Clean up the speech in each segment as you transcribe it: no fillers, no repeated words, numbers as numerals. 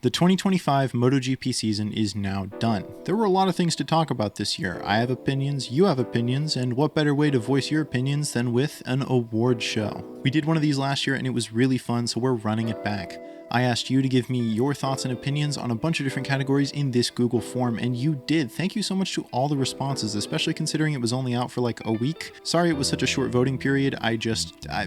The 2025 MotoGP season is now done. There were a lot of things to talk about this year. I have opinions, you have opinions, and what better way to voice your opinions than with an award show? We did one of these last year and it was really fun, so we're running it back. I asked you to give me your thoughts and opinions on a bunch of different categories in this Google form, and you did. Thank you so much to all the responses, especially considering it was only out for like a week. Sorry it was such a short voting period.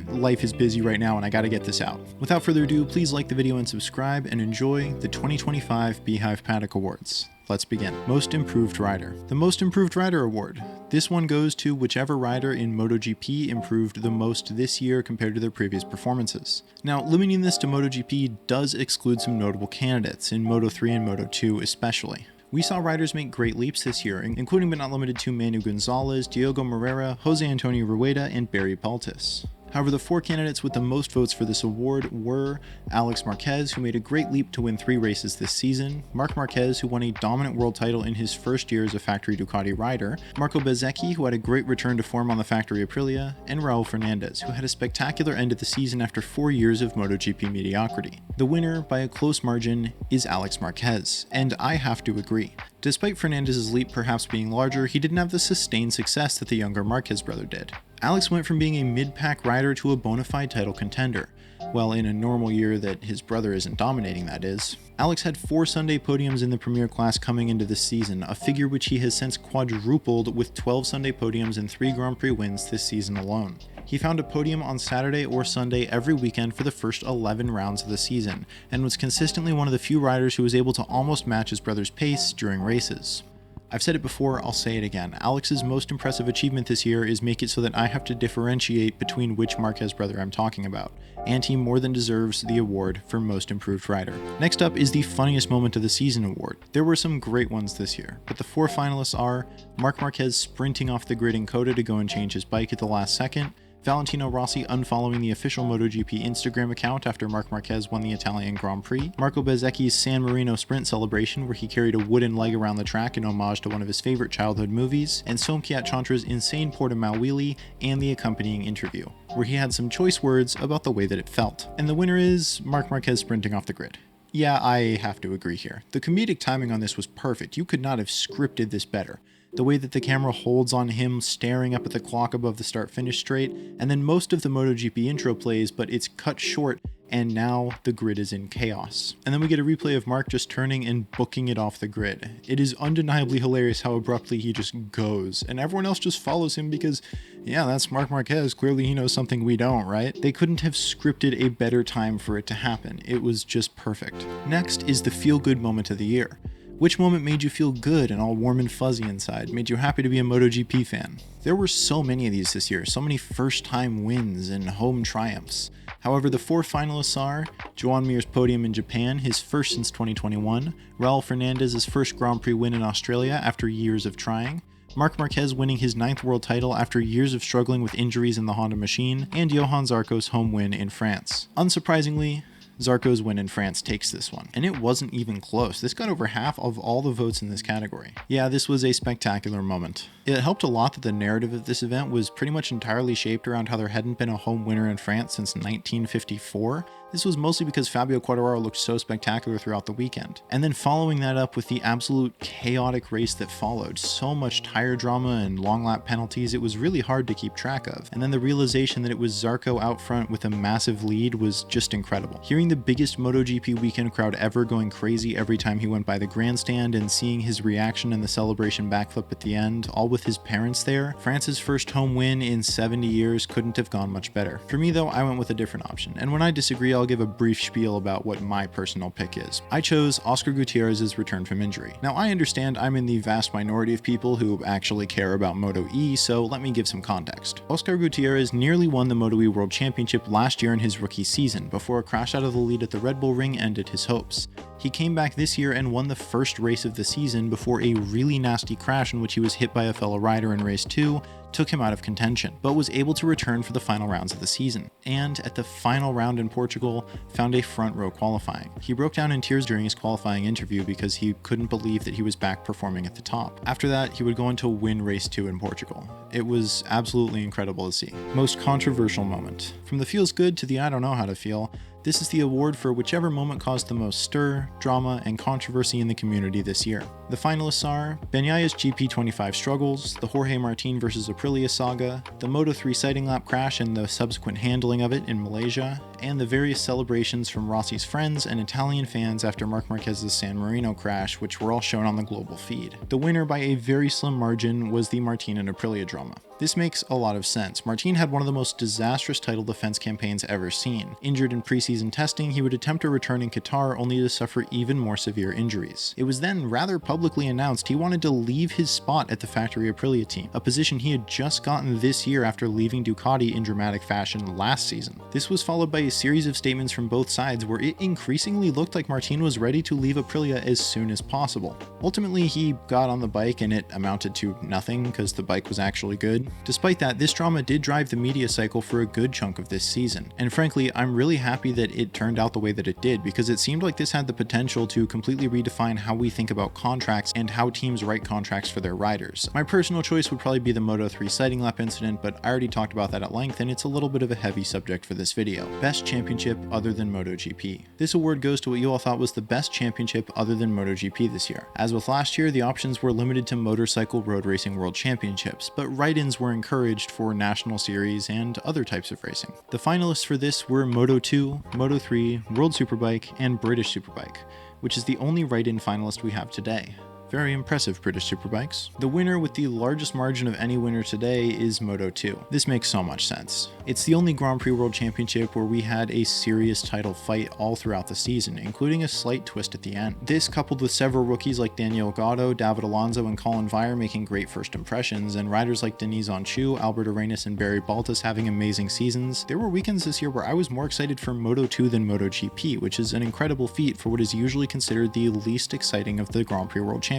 Life is busy right now and I gotta get this out. Without further ado, please like the video and subscribe and enjoy the 2025 Beehive Paddock Awards. Let's begin. Most Improved Rider. The Most Improved Rider Award. This one goes to whichever rider in MotoGP improved the most this year compared to their previous performances. Now, limiting this to MotoGP does exclude some notable candidates, in Moto3 and Moto2 especially. We saw riders make great leaps this year, including but not limited to Manu Gonzalez, Diogo Moreira, Jose Antonio Rueda, and Barry Peltis. However, the four candidates with the most votes for this award were Alex Marquez, who made a great leap to win 3 races this season, Marc Marquez, who won a dominant world title in his first year as a factory Ducati rider, Marco Bezzecchi, who had a great return to form on the factory Aprilia, and Raul Fernandez, who had a spectacular end of the season after 4 years of MotoGP mediocrity. The winner, by a close margin, is Alex Marquez, and I have to agree. Despite Fernandez's leap perhaps being larger, he didn't have the sustained success that the younger Marquez brother did. Alex went from being a mid-pack rider to a bona fide title contender. Well, in a normal year that his brother isn't dominating, that is. Alex had 4 Sunday podiums in the Premier class coming into this season, a figure which he has since quadrupled with 12 Sunday podiums and 3 Grand Prix wins this season alone. He found a podium on Saturday or Sunday every weekend for the first 11 rounds of the season, and was consistently one of the few riders who was able to almost match his brother's pace during races. I've said it before, I'll say it again. Alex's most impressive achievement this year is make it so that I have to differentiate between which Marquez brother I'm talking about, and he more than deserves the award for Most Improved Rider. Next up is the Funniest Moment of the Season award. There were some great ones this year, but the 4 finalists are Marc Marquez sprinting off the grid in Coda to go and change his bike at the last second, Valentino Rossi unfollowing the official MotoGP Instagram account after Marc Marquez won the Italian Grand Prix, Marco Bezzecchi's San Marino sprint celebration where he carried a wooden leg around the track in homage to one of his favorite childhood movies, and Somkiat Chantra's insane Portimao wheelie and the accompanying interview, where he had some choice words about the way that it felt. And the winner is Marc Marquez sprinting off the grid. Yeah, I have to agree here. The comedic timing on this was perfect. You could not have scripted this better. The way that the camera holds on him staring up at the clock above the start-finish straight, and then most of the MotoGP intro plays, but it's cut short, and now the grid is in chaos. And then we get a replay of Marc just turning and booking it off the grid. It is undeniably hilarious how abruptly he just goes, and everyone else just follows him because, yeah, that's Marc Marquez, clearly he knows something we don't, right? They couldn't have scripted a better time for it to happen. It was just perfect. Next is the feel-good moment of the year. Which moment made you feel good and all warm and fuzzy inside, made you happy to be a MotoGP fan? There were so many of these this year, so many first-time wins and home triumphs. However, the 4 finalists are Joan Mir's podium in Japan, his first since 2021, Raul Fernandez's first Grand Prix win in Australia after years of trying, Marc Marquez winning his 9th world title after years of struggling with injuries in the Honda machine, and Johan Zarco's home win in France. Unsurprisingly, Zarco's win in France takes this one. And it wasn't even close. This got over half of all the votes in this category. Yeah, this was a spectacular moment. It helped a lot that the narrative of this event was pretty much entirely shaped around how there hadn't been a home winner in France since 1954. This was mostly because Fabio Quartararo looked so spectacular throughout the weekend. And then following that up with the absolute chaotic race that followed, so much tire drama and long lap penalties, it was really hard to keep track of. And then the realization that it was Zarco out front with a massive lead was just incredible. Hearing the biggest MotoGP weekend crowd ever going crazy every time he went by the grandstand and seeing his reaction and the celebration backflip at the end, all with his parents there, France's first home win in 70 years couldn't have gone much better. For me though, I went with a different option, and when I disagree, I'll give a brief spiel about what my personal pick is. I chose Oscar Gutierrez's return from injury. Now, I understand I'm in the vast minority of people who actually care about Moto E, so let me give some context. Oscar Gutierrez nearly won the Moto E World Championship last year in his rookie season, before a crash out of the lead at the Red Bull Ring ended his hopes. He came back this year and won the first race of the season before a really nasty crash in which he was hit by a fellow rider in race 2 took him out of contention, but was able to return for the final rounds of the season, and at the final round in Portugal, found a front row qualifying. He broke down in tears during his qualifying interview because he couldn't believe that he was back performing at the top. After that, he would go on to win race 2 in Portugal. It was absolutely incredible to see. Most controversial moment. From the feels good to the I don't know how to feel, This is the award for whichever moment caused the most stir, drama, and controversy in the community this year. The finalists are Bagnaya's GP25 struggles, the Jorge Martin vs Aprilia saga, the Moto3 sighting lap crash and the subsequent handling of it in Malaysia, and the various celebrations from Rossi's friends and Italian fans after Marc Marquez's San Marino crash, which were all shown on the global feed. The winner by a very slim margin was the Martin and Aprilia drama. This makes a lot of sense. Martin had one of the most disastrous title defense campaigns ever seen. Injured in preseason testing, he would attempt a return in Qatar only to suffer even more severe injuries. It was then rather publicly announced he wanted to leave his spot at the factory Aprilia team, a position he had just gotten this year after leaving Ducati in dramatic fashion last season. This was followed by a series of statements from both sides where it increasingly looked like Martin was ready to leave Aprilia as soon as possible. Ultimately, he got on the bike and it amounted to nothing because the bike was actually good. Despite that, this drama did drive the media cycle for a good chunk of this season. And frankly, I'm really happy that it turned out the way that it did, because it seemed like this had the potential to completely redefine how we think about contracts and how teams write contracts for their riders. My personal choice would probably be the Moto3 sighting lap incident, but I already talked about that at length and it's a little bit of a heavy subject for this video. Best championship other than MotoGP. This award goes to what you all thought was the best championship other than MotoGP this year. As with last year, the options were limited to motorcycle road racing world championships, but write-ins were encouraged for National Series and other types of racing. The finalists for this were Moto2, Moto3, World Superbike, and British Superbike, which is the only write-in finalist we have today. Very impressive, British Superbikes. The winner with the largest margin of any winner today is Moto2. This makes so much sense. It's the only Grand Prix World Championship where we had a serious title fight all throughout the season, including a slight twist at the end. This, coupled with several rookies like Daniel Gatto, David Alonso, and Colin Vire making great first impressions, and riders like Denis Onchu, Albert Arenas, and Barry Baltus having amazing seasons, there were weekends this year where I was more excited for Moto2 than MotoGP, which is an incredible feat for what is usually considered the least exciting of the Grand Prix World Championships.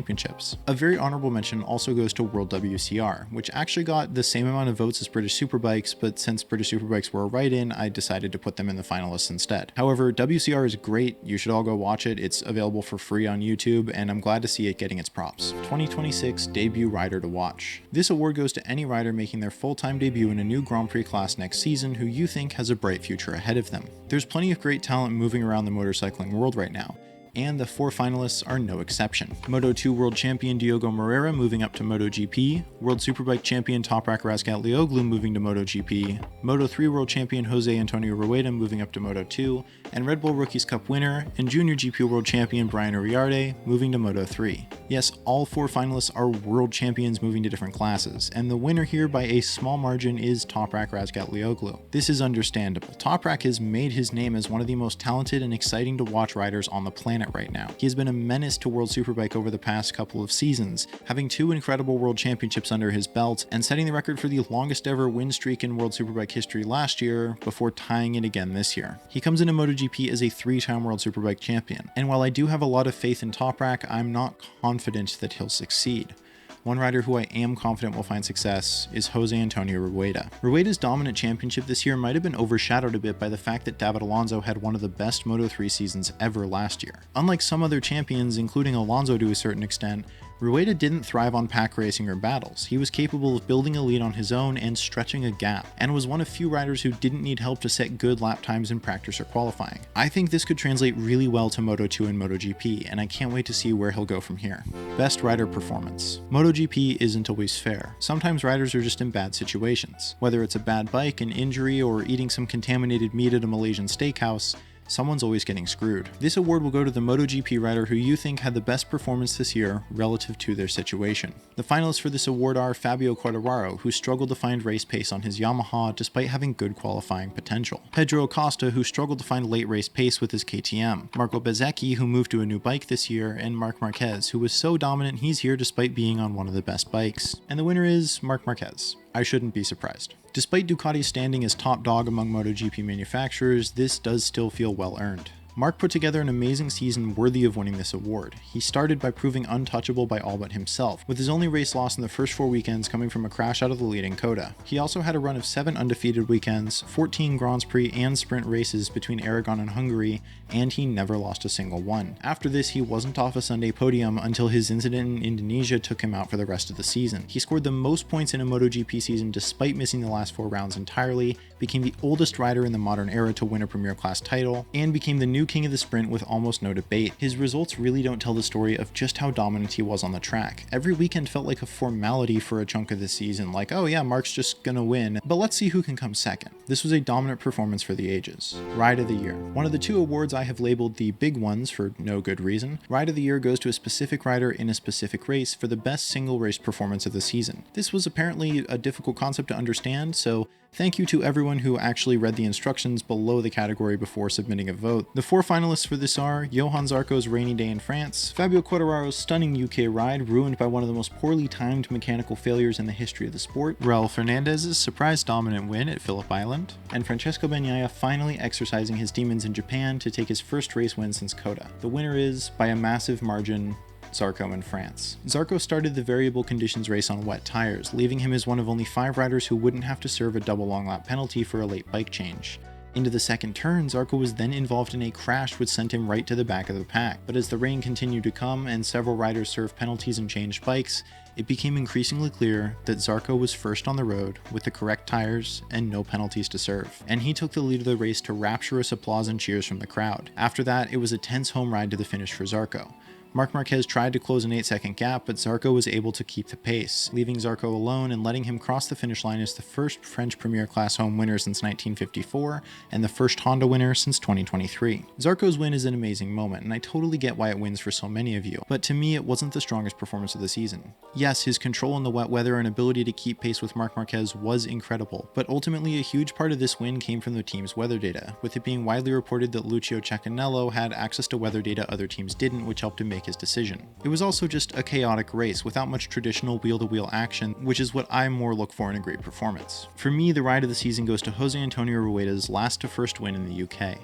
A very honorable mention also goes to World WCR, which actually got the same amount of votes as British Superbikes, but since British Superbikes were a write-in, I decided to put them in the finalists instead. However, WCR is great, you should all go watch it, it's available for free on YouTube, and I'm glad to see it getting its props. 2026 Debut Rider to Watch. This award goes to any rider making their full-time debut in a new Grand Prix class next season who you think has a bright future ahead of them. There's plenty of great talent moving around the motorcycling world right now, and the 4 finalists are no exception. Moto2 World Champion Diogo Moreira moving up to MotoGP, World Superbike Champion Toprak Razgatlioglu moving to MotoGP, Moto3 World Champion Jose Antonio Rueda moving up to Moto2, and Red Bull Rookies Cup winner and Junior GP World Champion Brian Uriarte moving to Moto3. Yes, all 4 finalists are world champions moving to different classes, and the winner here by a small margin is Toprak Razgatlioglu. This is understandable. Toprak has made his name as one of the most talented and exciting to watch riders on the planet right now. He has been a menace to World Superbike over the past couple of seasons, having 2 incredible world championships under his belt and setting the record for the longest ever win streak in World Superbike history last year before tying it again this year. He comes into MotoGP as a 3-time World Superbike champion, and while I do have a lot of faith in Toprak, I'm not confident that he'll succeed. One rider who I am confident will find success is Jose Antonio Rueda. Rueda's dominant championship this year might have been overshadowed a bit by the fact that David Alonso had one of the best Moto3 seasons ever last year. Unlike some other champions, including Alonso to a certain extent, Rueda didn't thrive on pack racing or battles. He was capable of building a lead on his own and stretching a gap, and was one of few riders who didn't need help to set good lap times in practice or qualifying. I think this could translate really well to Moto2 and MotoGP, and I can't wait to see where he'll go from here. Best rider performance. MotoGP isn't always fair. Sometimes riders are just in bad situations. Whether it's a bad bike, an injury, or eating some contaminated meat at a Malaysian steakhouse, someone's always getting screwed. This award will go to the MotoGP rider who you think had the best performance this year relative to their situation. The finalists for this award are Fabio Quartararo, who struggled to find race pace on his Yamaha despite having good qualifying potential, Pedro Acosta, who struggled to find late race pace with his KTM, Marco Bezzecchi, who moved to a new bike this year, and Marc Marquez, who was so dominant he's here despite being on one of the best bikes. And the winner is Marc Marquez. I shouldn't be surprised. Despite Ducati's standing as top dog among MotoGP manufacturers, this does still feel well earned. Marc put together an amazing season worthy of winning this award. He started by proving untouchable by all but himself, with his only race loss in the first 4 weekends coming from a crash out of the lead in Coda. He also had a run of 7 undefeated weekends, 14 Grands Prix and sprint races between Aragon and Hungary, and he never lost a single one. After this, he wasn't off a Sunday podium until his incident in Indonesia took him out for the rest of the season. He scored the most points in a MotoGP season despite missing the last 4 rounds entirely, became the oldest rider in the modern era to win a Premier Class title, and became the new king of the sprint with almost no debate. His results really don't tell the story of just how dominant he was on the track. Every weekend felt like a formality for a chunk of the season, like, oh yeah, Mark's just gonna win, but let's see who can come second. This was a dominant performance for the ages. Ride of the Year. One of the two awards I have labeled the big ones for no good reason. Ride of the Year goes to a specific rider in a specific race for the best single race performance of the season. This was apparently a difficult concept to understand, so thank you to everyone who actually read the instructions below the category before submitting a vote. The 4 finalists for this are Johan Zarco's rainy day in France, Fabio Quartararo's stunning UK ride ruined by one of the most poorly timed mechanical failures in the history of the sport, Raul Fernandez's surprise dominant win at Phillip Island, and Francesco Bagnaia finally exercising his demons in Japan to take his first race win since Coda. The winner is, by a massive margin, Zarco in France. Zarco started the variable conditions race on wet tires, leaving him as one of only 5 riders who wouldn't have to serve a double long lap penalty for a late bike change. Into the second turn, Zarco was then involved in a crash which sent him right to the back of the pack, but as the rain continued to come and several riders served penalties and changed bikes, it became increasingly clear that Zarco was first on the road with the correct tires and no penalties to serve, and he took the lead of the race to rapturous applause and cheers from the crowd. After that, it was a tense home ride to the finish for Zarco. Marc Marquez tried to close an 8-second gap, but Zarco was able to keep the pace, leaving Zarco alone and letting him cross the finish line as the first French Premier Class home winner since 1954 and the first Honda winner since 2023. Zarco's win is an amazing moment, and I totally get why it wins for so many of you, but to me it wasn't the strongest performance of the season. Yes, his control in the wet weather and ability to keep pace with Marc Marquez was incredible, but ultimately a huge part of this win came from the team's weather data, with it being widely reported that Lucio Cecchinello had access to weather data other teams didn't, which helped him make his decision. It was also just a chaotic race without much traditional wheel-to-wheel action, which is what I more look for in a great performance. For me, the ride of the season goes to Jose Antonio Rueda's last to first win in the UK.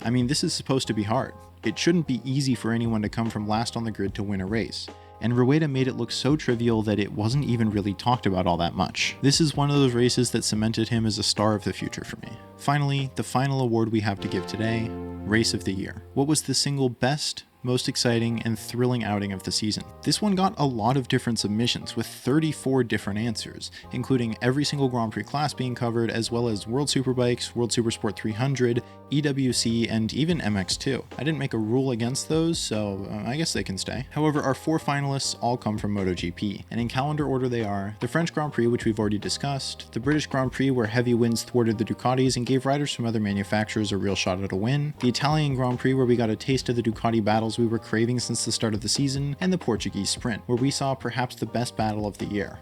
I mean, this is supposed to be hard. It shouldn't be easy for anyone to come from last on the grid to win a race, and Rueda made it look so trivial that it wasn't even really talked about all that much. This is one of those races that cemented him as a star of the future for me. Finally, the final award we have to give today, Race of the Year. What was the single best, most exciting, and thrilling outing of the season? This one got a lot of different submissions with 34 different answers, including every single Grand Prix class being covered, as well as World Superbikes, World Supersport 300, EWC, and even MX2. I didn't make a rule against those, so I guess they can stay. However, our 4 finalists all come from MotoGP, and in calendar order they are the French Grand Prix, which we've already discussed, the British Grand Prix, where heavy winds thwarted the Ducatis and gave riders from other manufacturers a real shot at a win, the Italian Grand Prix, where we got a taste of the Ducati battles we were craving since the start of the season, and the Portuguese Sprint, where we saw perhaps the best battle of the year.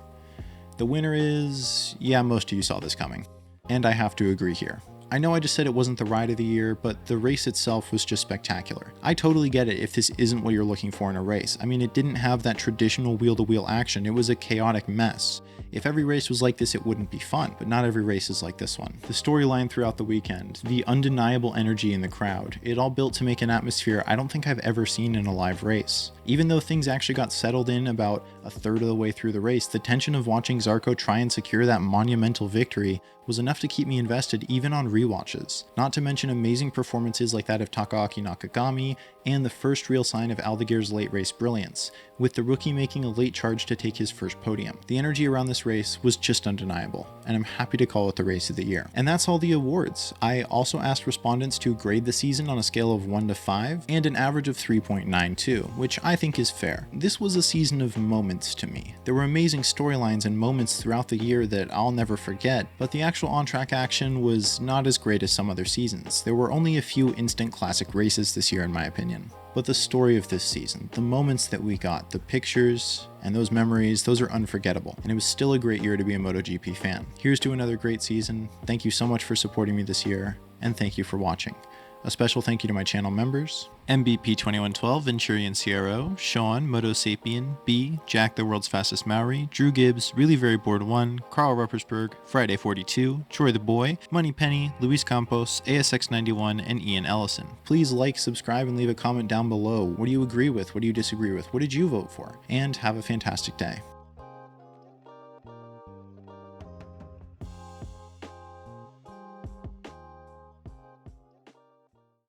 The winner is, yeah, most of you saw this coming. And I have to agree here. I know I just said it wasn't the ride of the year, but the race itself was just spectacular. I totally get it if this isn't what you're looking for in a race. I mean, it didn't have that traditional wheel-to-wheel action. It was a chaotic mess. If every race was like this, it wouldn't be fun, but not every race is like this one. The storyline throughout the weekend, the undeniable energy in the crowd, it all built to make an atmosphere I don't think I've ever seen in a live race. Even though things actually got settled in about a third of the way through the race, the tension of watching Zarco try and secure that monumental victory was enough to keep me invested even on rewatches. Not to mention amazing performances like that of Takaaki Nakagami and the first real sign of Aldiguer's late race brilliance, with the rookie making a late charge to take his first podium. The energy around this race was just undeniable, and I'm happy to call it the race of the year. And that's all the awards. I also asked respondents to grade the season on a scale of 1 to 5 and an average of 3.92, which I think is fair. This was a season of moments to me. There were amazing storylines and moments throughout the year that I'll never forget, but the actual on-track action was not as great as some other seasons. There were only a few instant classic races this year in my opinion. But the story of this season, the moments that we got, the pictures, and those memories, those are unforgettable. And it was still a great year to be a MotoGP fan. Here's to another great season. Thank you so much for supporting me this year, and thank you for watching. A special thank you to my channel members, MBP2112, Venturian CRO, Sean, Moto Sapien, B, Jack the World's Fastest Maori, Drew Gibbs, Really Very Bored 1, Carl Ruppersberg, Friday 42, Troy the Boy, Money Penny, Luis Campos, ASX91, and Ian Ellison. Please like, subscribe, and leave a comment down below. What do you agree with? What do you disagree with? What did you vote for? And have a fantastic day.